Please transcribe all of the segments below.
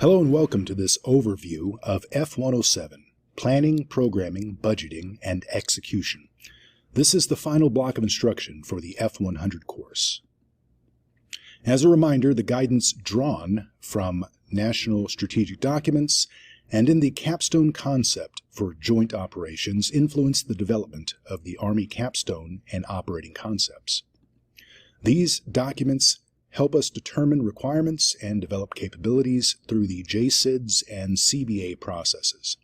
Hello and welcome to this overview of F107, Planning, Programming, Budgeting, and Execution. This is the final block of instruction for the F100 course. As a reminder, the guidance drawn from national strategic documents and in the capstone concept for joint operations influenced the development of the Army capstone and operating concepts. These documents help us determine requirements and develop capabilities through the JSIDS and CBA processes.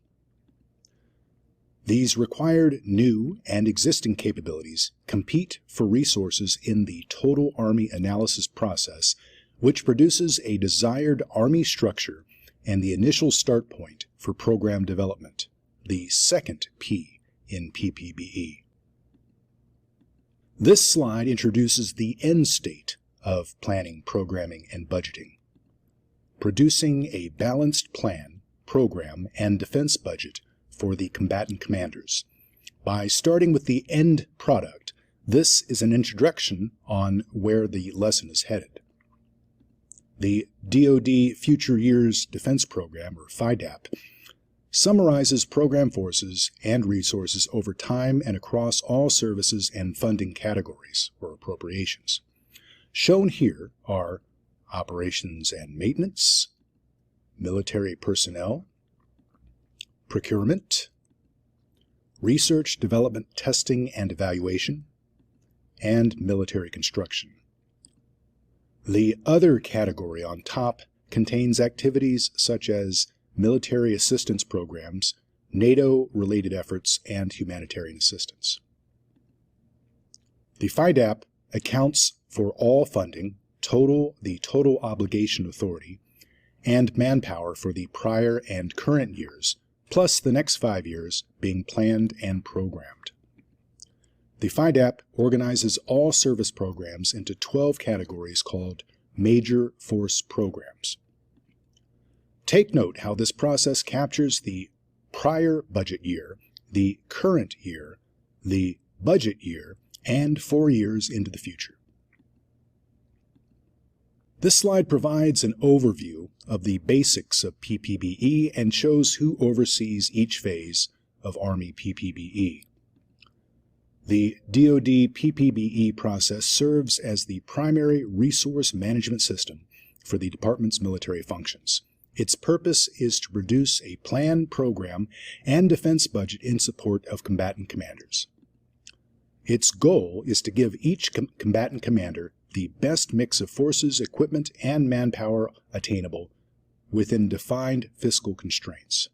These required new and existing capabilities compete for resources in the Total Army Analysis process, which produces a desired Army structure and the initial start point for program development, the second P in PPBE. This slide introduces the end state of planning, programming, and budgeting. Producing a balanced plan, program, and defense budget for the combatant commanders. By starting with the end product, this is an introduction on where the lesson is headed. The DoD Future Years Defense Program, or FYDP, summarizes program forces and resources over time and across all services and funding categories, or appropriations. Shown here are operations and maintenance, military personnel, procurement, research, development, testing, and evaluation, and military construction. The other category on top contains activities such as military assistance programs, NATO-related efforts, and humanitarian assistance. The FYDP accounts for all funding, the total obligation authority, and manpower for the prior and current years, plus the next 5 years being planned and programmed. The FYDP organizes all service programs into 12 categories called Major Force Programs. Take note how this process captures the prior budget year, the current year, the budget year, and 4 years into the future. This slide provides an overview of the basics of PPBE and shows who oversees each phase of Army PPBE. The DoD PPBE process serves as the primary resource management system for the department's military functions. Its purpose is to produce a plan, program, and defense budget in support of combatant commanders. Its goal is to give each combatant commander the best mix of forces, equipment, and manpower attainable within defined fiscal constraints.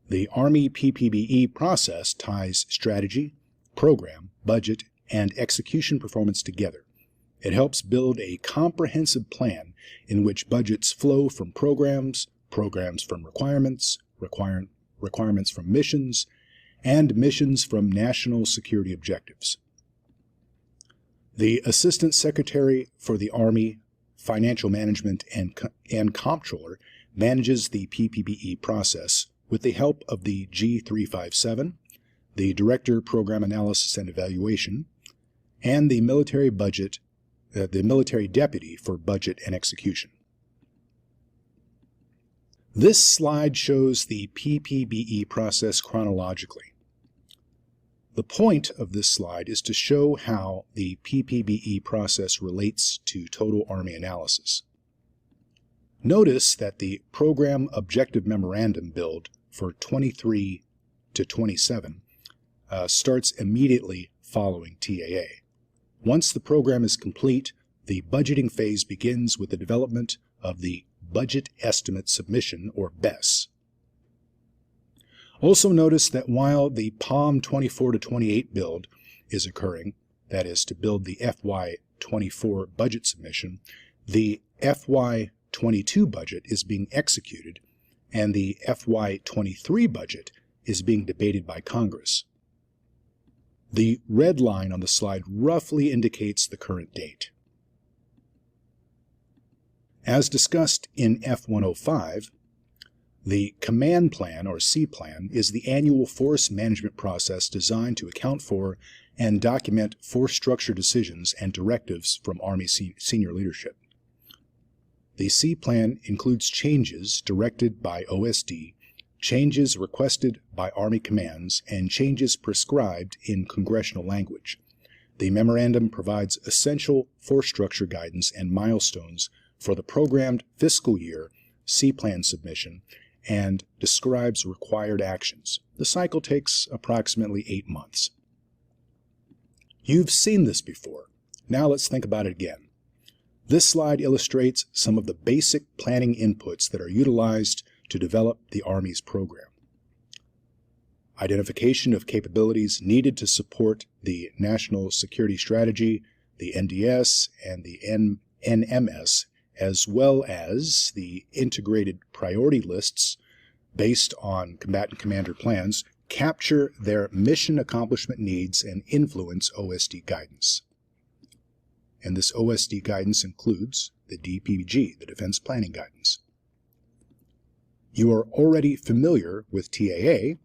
The Army PPBE process ties strategy, program, budget, and execution performance together. It helps build a comprehensive plan in which budgets flow from programs, programs from requirements, requirements from missions, and missions from national security objectives. The Assistant Secretary for the Army Financial Management and Comptroller manages the PPBE process with the help of the G357, the Director Program Analysis and Evaluation, and the Military Deputy for Budget and Execution. This slide shows the PPBE process chronologically. The point of this slide is to show how the PPBE process relates to total Army analysis. Notice that the Program Objective Memorandum build for 23 to 27 starts immediately following TAA. Once the program is complete, the budgeting phase begins with the development of the Budget Estimate Submission, or BES. Also notice that while the POM 24 to 28 build is occurring, that is to build the FY24 budget submission, the FY22 budget is being executed and the FY23 budget is being debated by Congress. The red line on the slide roughly indicates the current date. As discussed in F105, the Command Plan, or C-Plan, is the annual force management process designed to account for and document force structure decisions and directives from Army senior leadership. The C plan includes changes directed by OSD, changes requested by Army commands, and changes prescribed in congressional language. The memorandum provides essential force structure guidance and milestones for the programmed fiscal year C plan submission and describes required actions. The cycle takes approximately 8 months. You've seen this before. Now let's think about it again. This slide illustrates some of the basic planning inputs that are utilized to develop the Army's program. Identification of capabilities needed to support the National Security Strategy, the NDS, and the NMS, as well as the integrated priority lists based on combatant commander plans, capture their mission accomplishment needs and influence OSD guidance. And this OSD guidance includes the DPG, the Defense Planning Guidance. You are already familiar with TAA.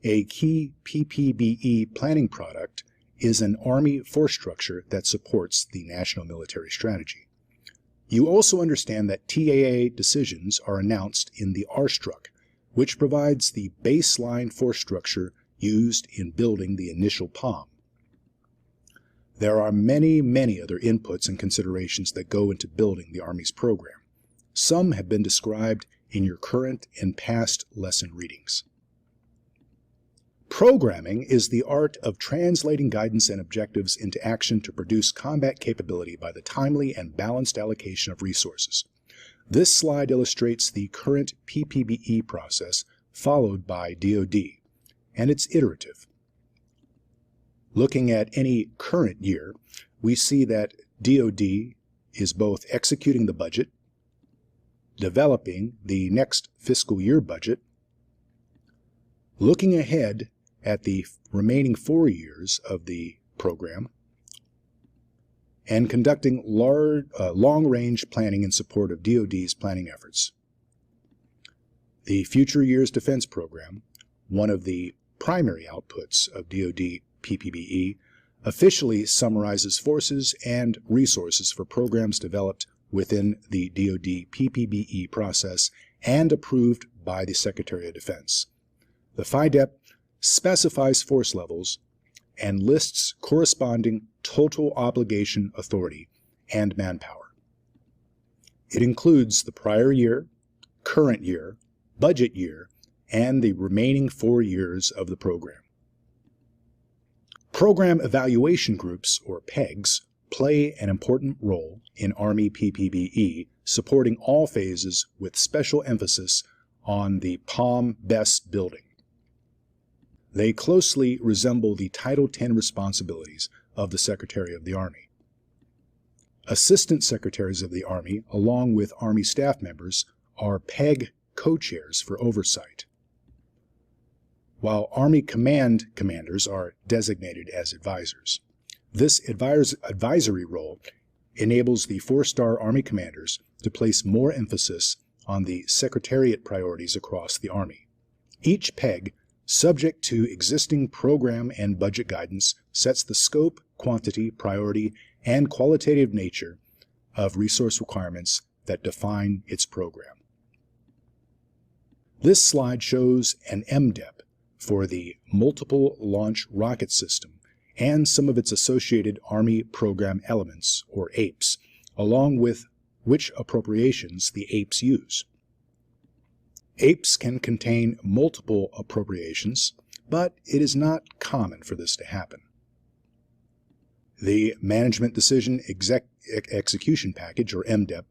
A key PPBE planning product is an Army force structure that supports the National Military Strategy. You also understand that TAA decisions are announced in the R-Struct, which provides the baseline force structure used in building the initial POM. There are many other inputs and considerations that go into building the Army's program. Some have been described in your current and past lesson readings. Programming is the art of translating guidance and objectives into action to produce combat capability by the timely and balanced allocation of resources. This slide illustrates the current PPBE process followed by DoD, and it's iterative. Looking at any current year, we see that DoD is both executing the budget, developing the next fiscal year budget, looking ahead at the remaining 4 years of the program, and conducting long-range planning in support of DoD's planning efforts. The Future Years Defense Program, one of the primary outputs of DoD PPBE, officially summarizes forces and resources for programs developed within the DoD PPBE process and approved by the Secretary of Defense. The FIDEP specifies force levels and lists corresponding total obligation authority and manpower. It includes the prior year, current year, budget year, and the remaining 4 years of the program. Program evaluation groups, or PEGs, play an important role in Army PPBE, supporting all phases with special emphasis on the POM BES building. They closely resemble the Title X responsibilities of the Secretary of the Army. Assistant Secretaries of the Army, along with Army staff members, are PEG co-chairs for oversight, while Army Command commanders are designated as advisors. This advisory role enables the 4-star Army commanders to place more emphasis on the Secretariat priorities across the Army. Each PEG, subject to existing program and budget guidance, sets the scope, quantity, priority, and qualitative nature of resource requirements that define its program. This slide shows an MDEP for the Multiple Launch Rocket System and some of its associated Army program elements, or APES, along with which appropriations the APES use. APES can contain multiple appropriations, but it is not common for this to happen. The Management Decision Execution Package, or MDEP,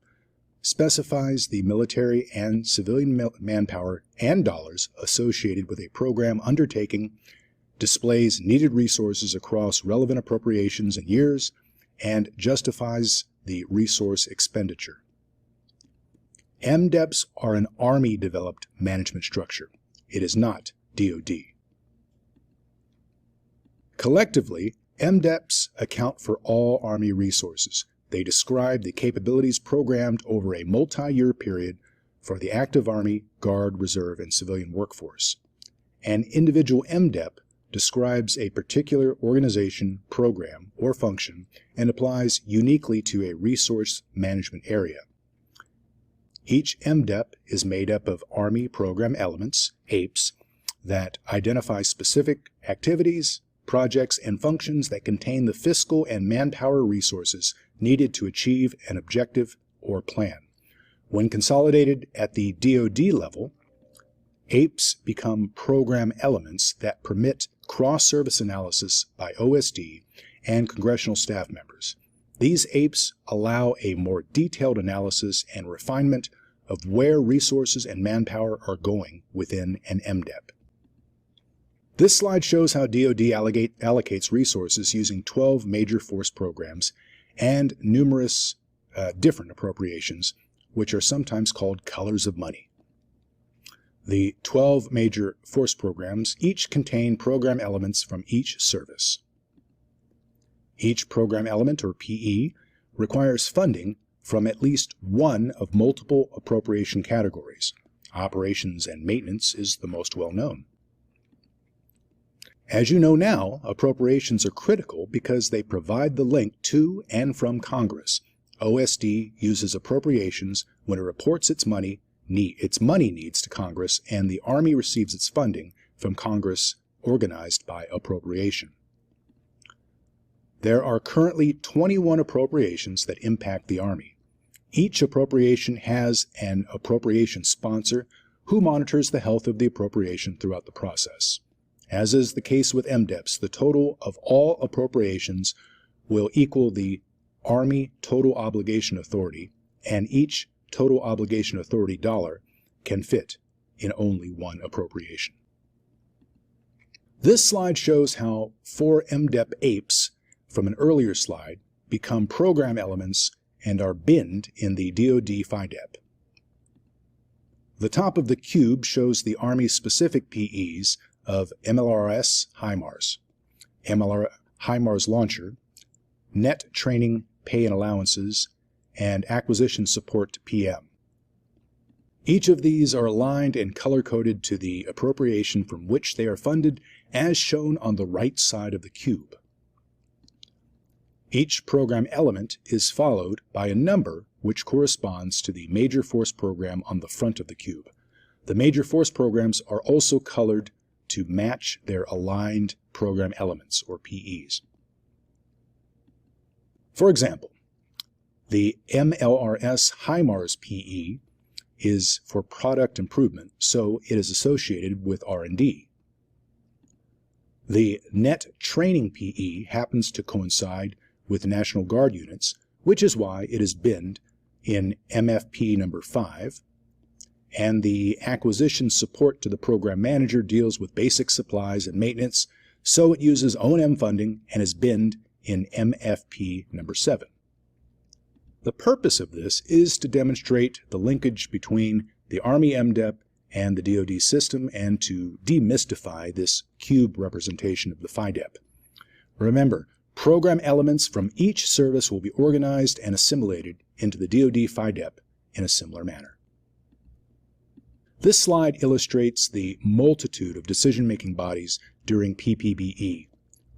specifies the military and civilian manpower and dollars associated with a program undertaking, displays needed resources across relevant appropriations and years, and justifies the resource expenditure. MDEPs are an Army-developed management structure. It is not DoD. Collectively, MDEPs account for all Army resources. They describe the capabilities programmed over a multi-year period for the active Army, Guard, Reserve, and civilian workforce. An individual MDEP describes a particular organization, program, or function and applies uniquely to a resource management area. Each MDEP is made up of Army program elements, APEs, that identify specific activities, projects, and functions that contain the fiscal and manpower resources needed to achieve an objective or plan. When consolidated at the DoD level, APEs become program elements that permit cross-service analysis by OSD and congressional staff members. These APEs allow a more detailed analysis and refinement of where resources and manpower are going within an MDEP. This slide shows how DoD allocates resources using 12 major force programs and numerous different appropriations, which are sometimes called colors of money. The 12 major force programs each contain program elements from each service. Each program element, or PE, requires funding from at least one of multiple appropriation categories. Operations and maintenance is the most well-known. As you know now, appropriations are critical because they provide the link to and from Congress. OSD uses appropriations when it reports its money needs to Congress, and the Army receives its funding from Congress organized by appropriation. There are currently 21 appropriations that impact the Army. Each appropriation has an appropriation sponsor who monitors the health of the appropriation throughout the process. As is the case with MDEPs, the total of all appropriations will equal the Army Total Obligation Authority, and each Total Obligation Authority dollar can fit in only one appropriation. This slide shows how 4 MDEP APEs from an earlier slide become program elements and are binned in the DoD FIDEP. The top of the cube shows the Army specific PEs of MLRS HIMARS, HIMARS Launcher, Net Training Pay and Allowances, and Acquisition Support to PM. Each of these are aligned and color-coded to the appropriation from which they are funded, as shown on the right side of the cube. Each program element is followed by a number which corresponds to the major force program on the front of the cube. The major force programs are also colored to match their aligned program elements, or PEs. For example, the MLRS HIMARS PE is for product improvement, so it is associated with R&D. The Net Training PE happens to coincide with National Guard units, which is why it is binned in MFP number 5, and the Acquisition Support to the Program Manager deals with basic supplies and maintenance, so it uses O&M funding and is binned in MFP number 7. The purpose of this is to demonstrate the linkage between the Army MDEP and the DoD system and to demystify this cube representation of the FIDEP. Remember, program elements from each service will be organized and assimilated into the DoD FIDEP in a similar manner. This slide illustrates the multitude of decision-making bodies during PPBE.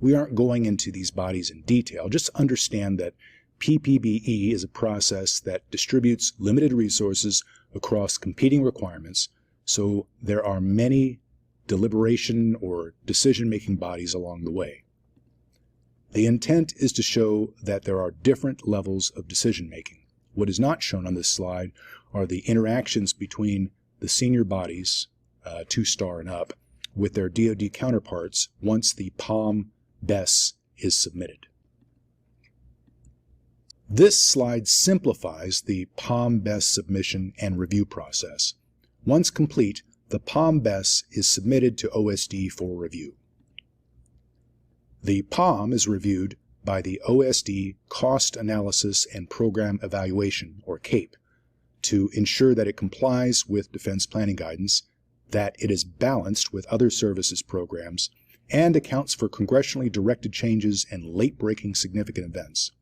We aren't going into these bodies in detail, just understand that PPBE is a process that distributes limited resources across competing requirements, so there are many deliberation or decision-making bodies along the way. The intent is to show that there are different levels of decision-making. What is not shown on this slide are the interactions between the senior bodies, 2-star and up, with their DoD counterparts once the POM BES is submitted. This slide simplifies the POM BES submission and review process. Once complete, the POM BES is submitted to OSD for review. The POM is reviewed by the OSD Cost Analysis and Program Evaluation, or CAPE, to ensure that it complies with defense planning guidance, that it is balanced with other services programs, and accounts for congressionally directed changes and late-breaking significant events.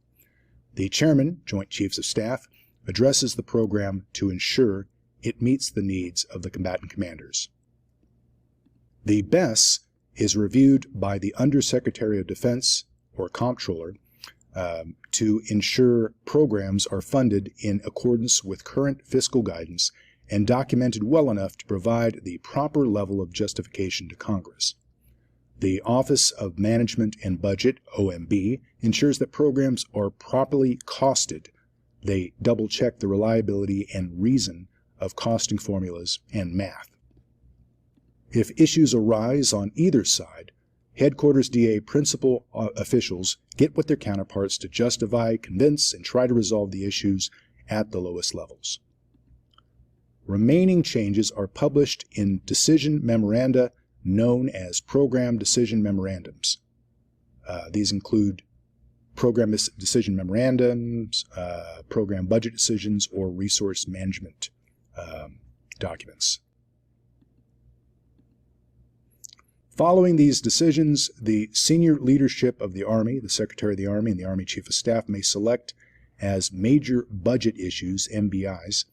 The Chairman, Joint Chiefs of Staff, addresses the program to ensure it meets the needs of the combatant commanders. The BES is reviewed by the Undersecretary of Defense, or Comptroller, to ensure programs are funded in accordance with current fiscal guidance and documented well enough to provide the proper level of justification to Congress. The Office of Management and Budget, OMB, ensures that programs are properly costed. They double-check the reliability and reason of costing formulas and math. If issues arise on either side, headquarters DA principal officials get with their counterparts to justify, convince, and try to resolve the issues at the lowest levels. Remaining changes are published in decision memoranda known as program decision memorandums. These include program decision memorandums, program budget decisions, or resource management documents. Following these decisions, the senior leadership of the Army, the Secretary of the Army, and the Army Chief of Staff may select as major budget issues, MBIs,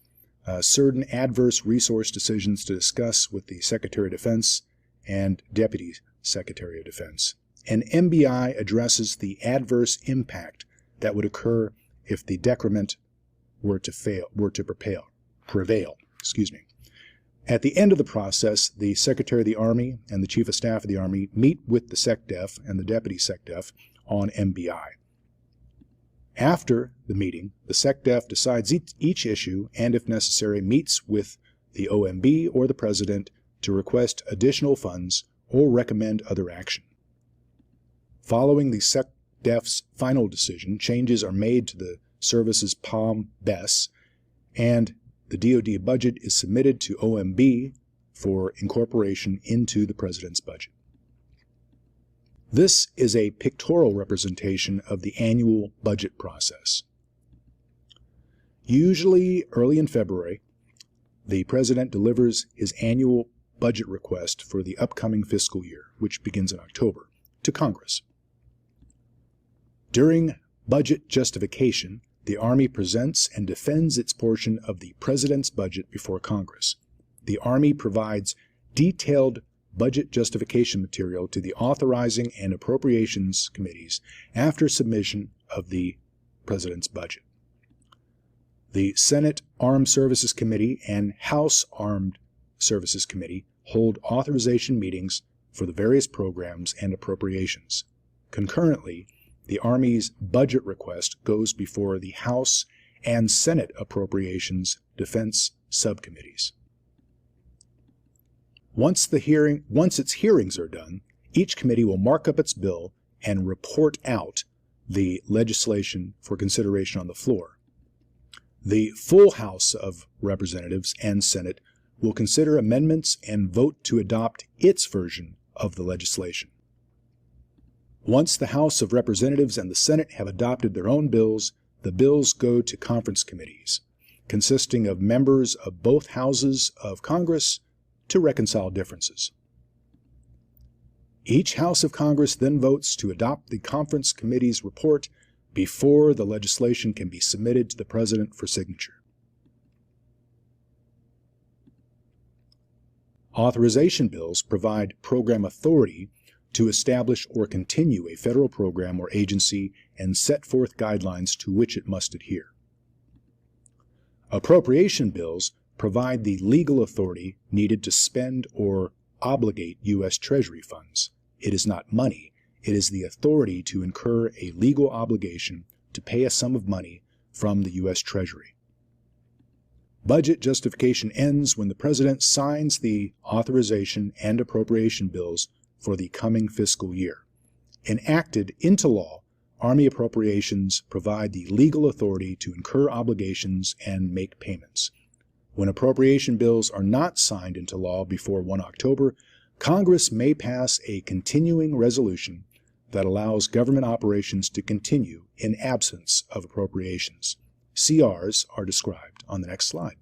certain adverse resource decisions to discuss with the Secretary of Defense and Deputy Secretary of Defense. An MBI addresses the adverse impact that would occur if the decrement were to prevail. At the end of the process, the Secretary of the Army and the Chief of Staff of the Army meet with the SecDef and the Deputy SecDef on MBI. After the meeting, the SecDef decides each issue and, if necessary, meets with the OMB or the President to request additional funds or recommend other action. Following the SecDef's final decision, changes are made to the service's POM BES, and the DoD budget is submitted to OMB for incorporation into the President's budget. This is a pictorial representation of the annual budget process. Usually early in February, the President delivers his annual budget request for the upcoming fiscal year, which begins in October, to Congress. During budget justification, the Army presents and defends its portion of the President's budget before Congress. The Army provides detailed budget justification material to the Authorizing and Appropriations Committees after submission of the President's budget. The Senate Armed Services Committee and House Armed Services Committee hold authorization meetings for the various programs and appropriations. Concurrently, the Army's budget request goes before the House and Senate Appropriations Defense Subcommittees. Once its hearings are done, each committee will mark up its bill and report out the legislation for consideration on the floor. The full House of Representatives and Senate will consider amendments and vote to adopt its version of the legislation. Once the House of Representatives and the Senate have adopted their own bills, the bills go to conference committees, consisting of members of both houses of Congress, to reconcile differences. Each House of Congress then votes to adopt the conference committee's report before the legislation can be submitted to the President for signature. Authorization bills provide program authority to establish or continue a federal program or agency and set forth guidelines to which it must adhere. Appropriation bills provide the legal authority needed to spend or obligate U.S. Treasury funds. It is not money. It is the authority to incur a legal obligation to pay a sum of money from the U.S. Treasury. Budget justification ends when the President signs the authorization and appropriation bills for the coming fiscal year. Enacted into law, Army appropriations provide the legal authority to incur obligations and make payments. When appropriation bills are not signed into law before 1 October, Congress may pass a continuing resolution that allows government operations to continue in absence of appropriations. CRs are described on the next slide.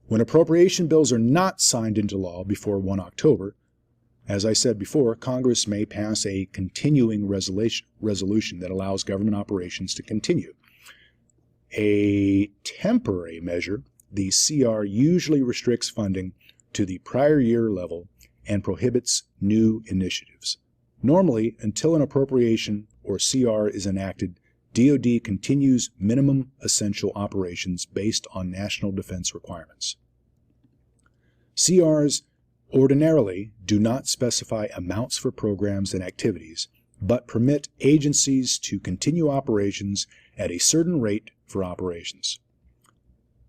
When appropriation bills are not signed into law before 1 October, as I said before, Congress may pass a continuing resolution that allows government operations to continue. A temporary measure, the CR usually restricts funding to the prior year level and prohibits new initiatives. Normally, until an appropriation or CR is enacted, DoD continues minimum essential operations based on national defense requirements. CRs ordinarily do not specify amounts for programs and activities, but permit agencies to continue operations at a certain rate for operations.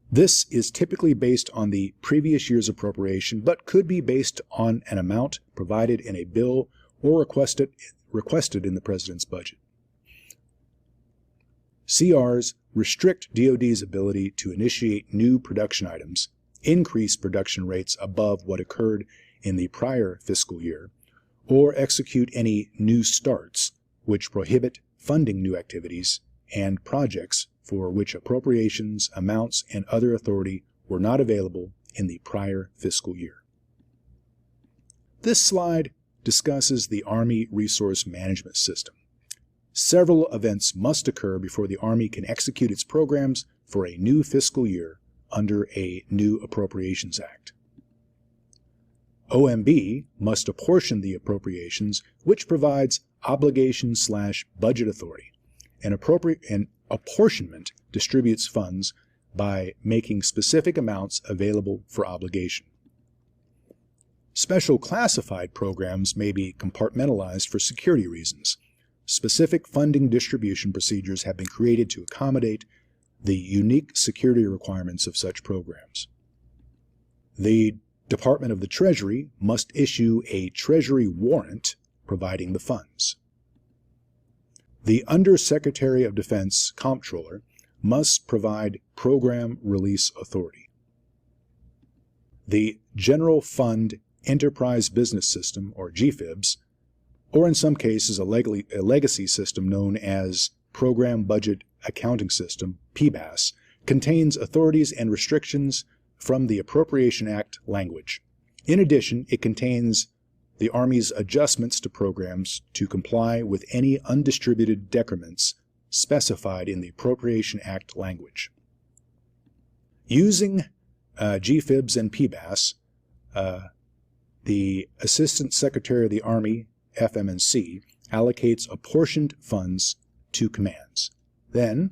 This is typically based on the previous year's appropriation, but could be based on an amount provided in a bill or requested in the President's budget. CRs restrict DoD's ability to initiate new production items, increase production rates above what occurred in the prior fiscal year, or execute any new starts, which prohibit funding new activities and projects for which appropriations, amounts, and other authority were not available in the prior fiscal year. This slide discusses the Army Resource Management System. Several events must occur before the Army can execute its programs for a new fiscal year under a new Appropriations Act. OMB must apportion the appropriations, which provides obligation/budget authority. An apportionment distributes funds by making specific amounts available for obligation. Special classified programs may be compartmentalized for security reasons. Specific funding distribution procedures have been created to accommodate the unique security requirements of such programs. The Department of the Treasury must issue a Treasury warrant providing the funds. The Undersecretary of Defense Comptroller must provide program release authority. The General Fund Enterprise Business System, or GFIBS, or in some cases a legacy system known as Program Budget Accounting System, PBAS, contains authorities and restrictions from the Appropriation Act language. In addition, it contains the Army's adjustments to programs to comply with any undistributed decrements specified in the Appropriation Act language. Using GFIBS and PBAS, the Assistant Secretary of the Army, FMNC, allocates apportioned funds to commands. Then,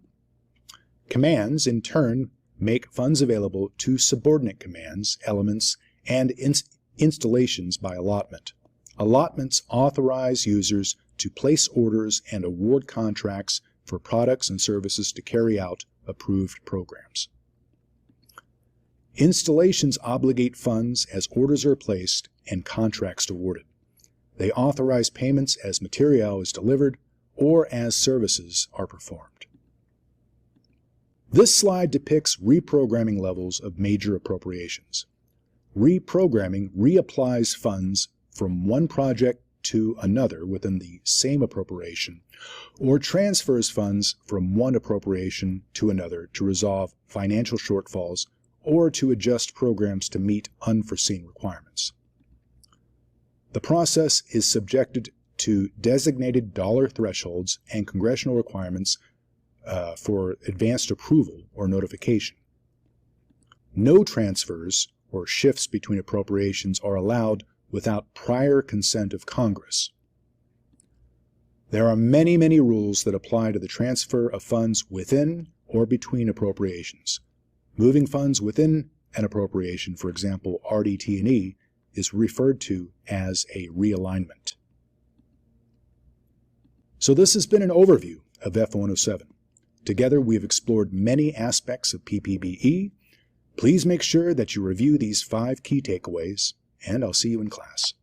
commands, in turn, make funds available to subordinate commands, elements, and installations by allotment. Allotments authorize users to place orders and award contracts for products and services to carry out approved programs. Installations obligate funds as orders are placed and contracts awarded. They authorize payments as material is delivered or as services are performed. This slide depicts reprogramming levels of major appropriations. Reprogramming reapplies funds from one project to another within the same appropriation, or transfers funds from one appropriation to another to resolve financial shortfalls or to adjust programs to meet unforeseen requirements. The process is subjected to designated dollar thresholds and congressional requirements for advanced approval or notification. No transfers or shifts between appropriations are allowed without prior consent of Congress. There are many, many rules that apply to the transfer of funds within or between appropriations. Moving funds within an appropriation, for example, RDT&E, is referred to as a realignment. So this has been an overview of F107. Together we have explored many aspects of PPBE. Please make sure that you review these 5 key takeaways, and I'll see you in class.